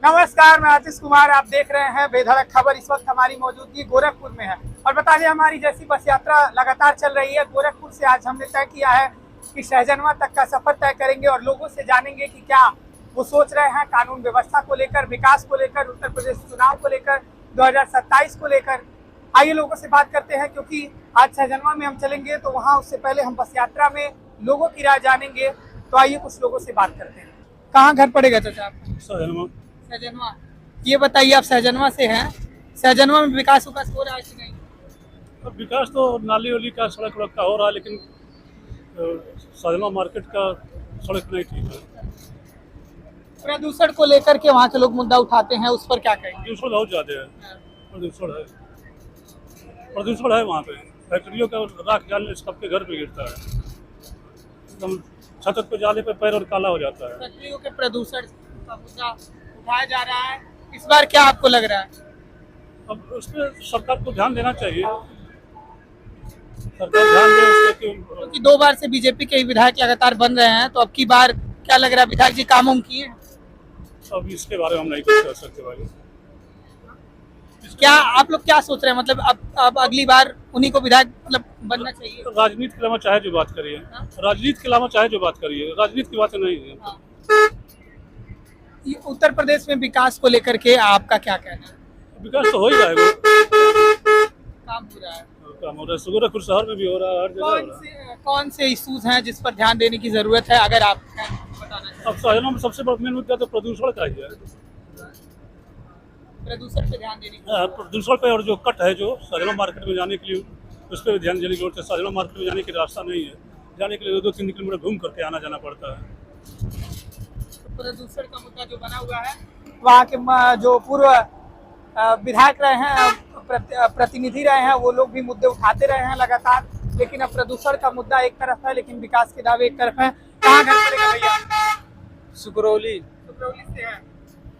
नमस्कार, मैं आतिश कुमार। आप देख रहे हैं बेधड़क खबर। इस वक्त हमारी मौजूदगी गोरखपुर में है और बता दें हमारी जैसी बस यात्रा लगातार चल रही है। गोरखपुर से आज हमने तय किया है कि सहजनवा तक का सफर तय करेंगे और लोगों से जानेंगे कि क्या वो सोच रहे हैं कानून व्यवस्था को लेकर, विकास को लेकर, उत्तर प्रदेश चुनाव को लेकर, 2027 को लेकर। आइए लोगों से बात करते हैं, क्योंकि आज सहजनवा में हम चलेंगे तो वहाँ उससे पहले हम बस यात्रा में लोगों की राय जानेंगे। तो आइए कुछ लोगों से बात करते हैं। कहाँ घर पड़ेगा चाचा आपका? सहजनवा। ये बताइए, आप सहजनवा से हैं, सहजनवा में विकास हो रहा है कि नहीं? अब विकास तो नाली वाली का सड़क वड़क का हो रहा है, लेकिन सहजनवा मार्केट का सड़क नहीं ठीक है। प्रदूषण को लेकर के वहाँ के लोग मुद्दा उठाते हैं, उस पर क्या कहेंगे? प्रदूषण बहुत ज़्यादा है। प्रदूषण है वहाँ पे। फैक्ट्रियों का राख जाने सबके घर पे गिरता है, एकदम छत पे जाने पे पैर और काला हो जाता है। फैक्ट्रियों के प्रदूषण का मुद्दा उठाया जा रहा है, इस बार क्या आपको लग रहा है? अब उस पर सरकार को ध्यान देना चाहिए। सरकार ध्यान दे उस पे क्योंकि 2 बार से बीजेपी के विधायक लगातार बन रहे हैं, तो अब की बार क्या लग रहा है, विधायक जी काम किए? अब इसके बारे में हम नहीं कुछ कर सकते भाई। क्या आप लोग क्या सोच रहे हैं, मतलब अब अगली बार उन्हीं को विधायक मतलब बनना चाहिए? राजनीति के अलावा चाहे जो बात करिए, राजनीति के अलावा चाहे जो बात करिए, राजनीति की बातें नहीं है। ये उत्तर प्रदेश में विकास को लेकर के आपका क्या कहना है? विकास तो हो ही जाएगा। काम हो रहा है, काम हो रहा है। गोरखपुर शहर में भी हो रहा है, हर जगह हो रहा है। कौन से इश्यूज हैं जिस पर ध्यान देने की जरूरत है, अगर आप बताना चाहें? अब सहजनवा में सबसे बड़ा मेन मुद्दा तो प्रदूषण का ही है। प्रदूषण पे ध्यान देने की प्रदूषण पे, और जो कट है जो सहजनवा मार्केट में जाने के लिए, उस पर ध्यान देने की जरूरत है। सहजनवा मार्केट में जाने के रास्ता नहीं है, जाने के लिए 2-3 किलोमीटर घूम करके आना जाना पड़ता है। प्रदूषण का मुद्दा जो बना हुआ है, वहाँ के जो पूर्व विधायक रहे हैं, प्रतिनिधि रहे हैं, वो लोग भी मुद्दे उठाते रहे हैं लगातार। लेकिन अब प्रदूषण का मुद्दा एक तरफ है, लेकिन विकास के दावे एक तरफ है। कहाँ घर पड़ेगा भैया? सुकरौली से है।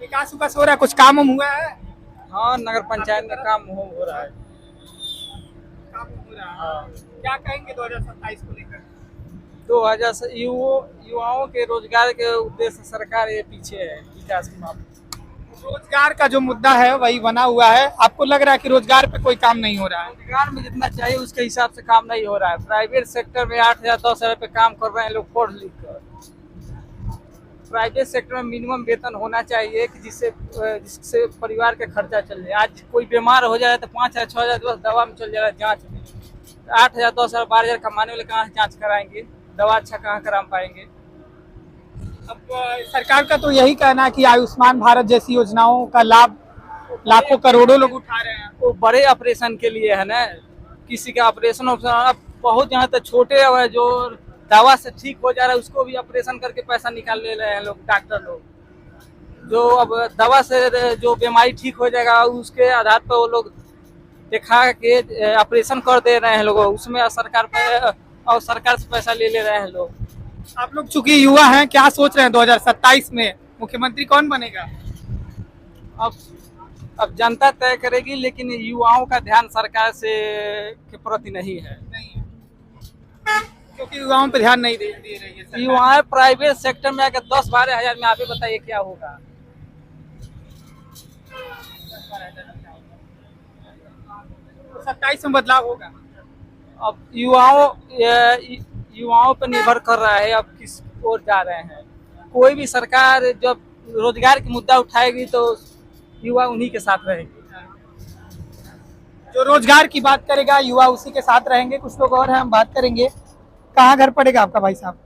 विकास हो रहा है, कुछ काम हुआ है? हाँ, नगर पंचायत में काम हो रहा है। काम हो रहा है। क्या कहेंगे 2027 को लेकर? 2000 से युवाओं के रोजगार के उद्देश्य सरकार ये पीछे है विकास के मामले। रोजगार का जो मुद्दा है वही बना हुआ है। आपको लग रहा है कि रोजगार पे कोई काम नहीं हो रहा है? रोजगार में जितना चाहिए उसके हिसाब से काम नहीं हो रहा है। प्राइवेट सेक्टर में 8,000-10,000 पे काम कर रहे हैं लोग पढ़ लिख कर। प्राइवेट सेक्टर में मिनिमम वेतन होना चाहिए कि जिससे परिवार का खर्चा चल जाए। आज कोई बीमार हो जाए तो 5,000-6,000 बस दवा में चल जाएगा, जांच में। 8,000-10,000 12,000 कमाने वाले कहाँ से जांच कराएंगे, दवा अच्छा कहाँ करा पाएंगे? अब सरकार का तो यही कहना है कि आयुष्मान भारत जैसी योजनाओं का लाभ लाखों करोड़ों लोग उठा रहे हैं। वो बड़े ऑपरेशन के लिए है ना, किसी का ऑपरेशन अब बहुत यहाँ तक छोटे है जो दवा से ठीक हो जा रहा है उसको भी ऑपरेशन करके पैसा निकाल ले रहे हैं लोग, डॉक्टर लोग। जो अब दवा से जो बीमारी ठीक हो जाएगा उसके आधार पर वो लोग दिखा के ऑपरेशन कर दे रहे हैं लोगों, उसमें सरकार से पैसा ले रहे हैं लोग। आप लोग चूंकि युवा हैं, क्या सोच रहे हैं 2027 में मुख्यमंत्री कौन बनेगा? अब जनता तय करेगी, लेकिन युवाओं का ध्यान सरकार से के प्रति नहीं है। क्योंकि युवाओं पे ध्यान नहीं दे रही है सरकार। युवा प्राइवेट सेक्टर में आकर 10-12 हजार में आप ही बताइए क्या होगा? 27 में बदलाव होगा। अब युवाओं पर निर्भर कर रहा है अब किस ओर जा रहे हैं। कोई भी सरकार जब रोजगार की मुद्दा उठाएगी तो युवा उन्हीं के साथ रहेगी। जो रोजगार की बात करेगा युवा उसी के साथ रहेंगे। कुछ लोग और हैं, हम बात करेंगे। कहाँ घर पड़ेगा आपका भाई साहब?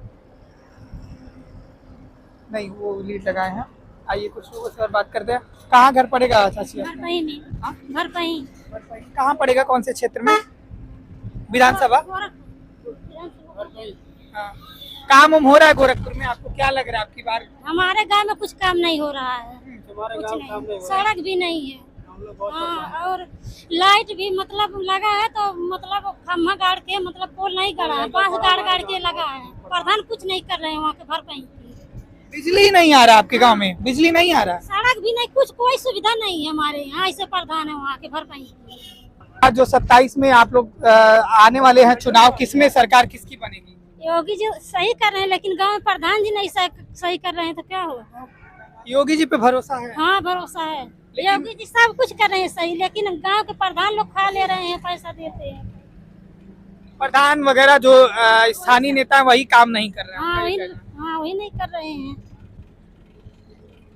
नहीं, वो लीड लगाए हैं। आइए कुछ लोगों से और बात करते हैं। कहाँ घर पड़ेगा चाची? घर पे ही। कहाँ पड़ेगा, कौन से क्षेत्र में? विधानसभा? हाँ। काम हो रहा है गोरखपुर में, आपको क्या लग रहा है आपकी बार? हमारे गांव में कुछ काम नहीं हो रहा है, कुछ नहीं। सड़क भी नहीं है। हाँ, और लाइट भी मतलब लगा है तो मतलब खम्भा गाड़ के मतलब पोल नहीं गड़ा है, बांस गाड़ के लगा है। प्रधान कुछ नहीं कर रहे हैं वहाँ के घर पे। बिजली नहीं आ रहा आपके गांव में? बिजली नहीं आ रहा, सड़क भी नहीं, कुछ कोई सुविधा नहीं है हमारे यहाँ। ऐसे प्रधान है वहाँ के घर पे। आज जो 27 में आप लोग आने वाले हैं चुनाव, किसमें सरकार किसकी बनेगी? योगी जी सही कर रहे हैं, लेकिन गांव में प्रधान जी नहीं सही कर रहे हैं तो क्या होगा? योगी जी पे भरोसा है? हाँ भरोसा है। योगी जी सब कुछ कर रहे हैं सही, लेकिन गांव के प्रधान लोग खा ले रहे हैं, पैसा देते हैं। प्रधान वगैरह जो स्थानीय नेता है वही काम नहीं कर रहे हैं। हाँ वही नहीं कर रहे हैं।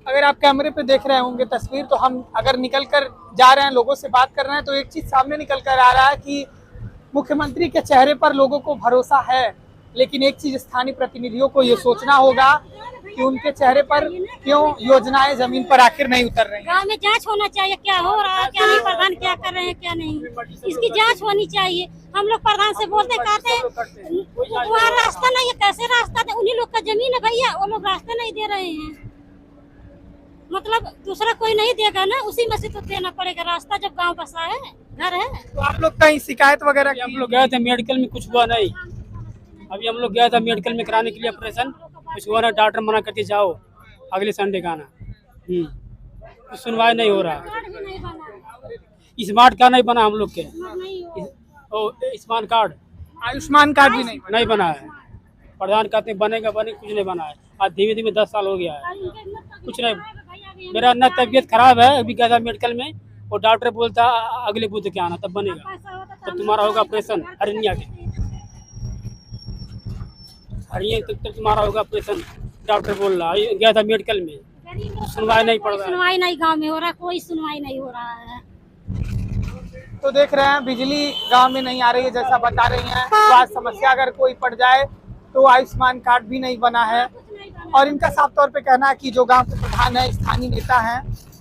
अगर आप कैमरे पे देख रहे होंगे तस्वीर, तो हम अगर निकल कर जा रहे हैं, लोगों से बात कर रहे हैं, तो एक चीज सामने निकल कर आ रहा है कि मुख्यमंत्री के चेहरे पर लोगों को भरोसा है, लेकिन एक चीज स्थानीय प्रतिनिधियों को ये सोचना होगा कि उनके चेहरे पर क्यों योजनाएं जमीन पर आखिर नहीं उतर रही हैं। गांव में जांच होना चाहिए, क्या हो रहा है क्या नहीं, प्रधान क्या कर रहे हैं क्या नहीं, इसकी जांच होनी चाहिए। हम लोग प्रधान से बोलते कहते हैं वहाँ रास्ता नहीं है, कैसे रास्ता दे, उन्हीं लोग का जमीन है भैया, वो लोग रास्ते नहीं दे रहे हैं। मतलब दूसरा कोई नहीं देगा ना, उसी में से तो देना पड़ेगा रास्ता, जब गांव बसा है, घर है। तो आप लोग कहीं शिकायत वगैरह? हम लोग गए थे मेडिकल में, कुछ हुआ नहीं। अभी हम लोग गए थे मेडिकल में कराने के लिए ऑपरेशन, कुछ हुआ ना, डॉक्टर मना करके जाओ अगले संडे का आना। कुछ सुनवाई नहीं हो रहा। कार्ड भी नहीं बना, स्मार्ट कार्ड नहीं बना हम लोग के, नहीं हो। स्मार्ट कार्ड आयुष्मान कार्ड भी नहीं बना है। प्रधान कहते हैं बनेगा, कुछ नहीं बना है। आज धीमे धीमे 10 साल हो गया है, कुछ नहीं। मेरा ना तबीयत खराब है, अभी गया था मेडिकल में, और डॉक्टर बोलता अगले बुध के आना, तब बनेगा, तब तुम्हारा होगा ऑपरेशन हरिया के, हरिया तक तुम्हारा होगा ऑपरेशन, डॉक्टर बोल रहा है। गया था मेडिकल में, सुनवाई नहीं पड़ रहा है। सुनवाई नहीं गांव में हो रहा, कोई सुनवाई नहीं हो रहा है। तो देख रहे हैं बिजली गांव में नहीं आ रही है, जैसा बता रही हैं। स्वास्थ्य समस्या अगर कोई पड़ जाए तो आयुष्मान कार्ड भी नहीं बना है। और इनका साफ तौर पे कहना है कि जो गांव के प्रधान है, स्थानीय नेता हैं,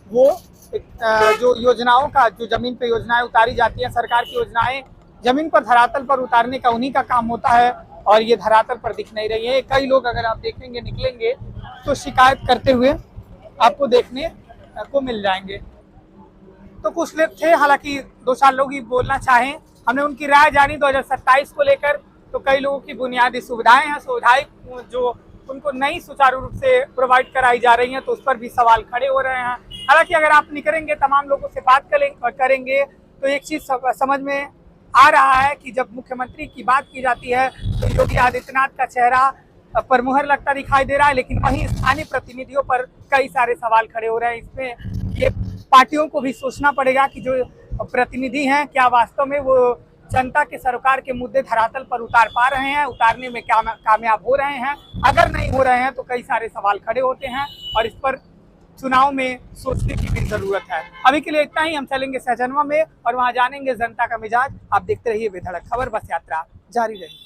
वो जो योजनाओं का, जो जमीन पे योजनाएं उतारी जाती हैं, सरकार की योजनाएं जमीन पर धरातल पर उतारने का उन्हीं का काम होता है, और ये धरातल पर दिख नहीं रही है। कई लोग अगर आप देखेंगे निकलेंगे तो शिकायत करते हुए आपको देखने को मिल जाएंगे। तो कुछ लोग थे, हालांकि 2-4 लोग ही बोलना चाहें, हमने उनकी राय जानी 2027 को लेकर। तो कई लोगों की बुनियादी सुविधाएं हैं, सुविधाएं जो उनको नहीं सुचारू रूप से प्रोवाइड कराई जा रही हैं, तो उस पर भी सवाल खड़े हो रहे हैं। हालांकि अगर आप निकलेंगे, तमाम लोगों से बात करेंगे, तो एक चीज समझ में आ रहा है कि जब मुख्यमंत्री की बात की जाती है तो योगी आदित्यनाथ का चेहरा पर मुहर लगता दिखाई दे रहा है, लेकिन वहीं स्थानीय प्रतिनिधियों पर कई सारे सवाल खड़े हो रहे हैं। इसमें ये पार्टियों को भी सोचना पड़ेगा कि जो प्रतिनिधि हैं, क्या वास्तव में वो जनता के सरोकार के मुद्दे धरातल पर उतार पा रहे हैं, उतारने में क्या कामयाब हो रहे हैं। अगर नहीं हो रहे हैं तो कई सारे सवाल खड़े होते हैं, और इस पर चुनाव में सोचने की भी जरूरत है। अभी के लिए इतना ही। हम चलेंगे सहजनवा में और वहां जानेंगे जनता का मिजाज। आप देखते रहिए बेधड़क खबर, बस यात्रा जारी रहेगी।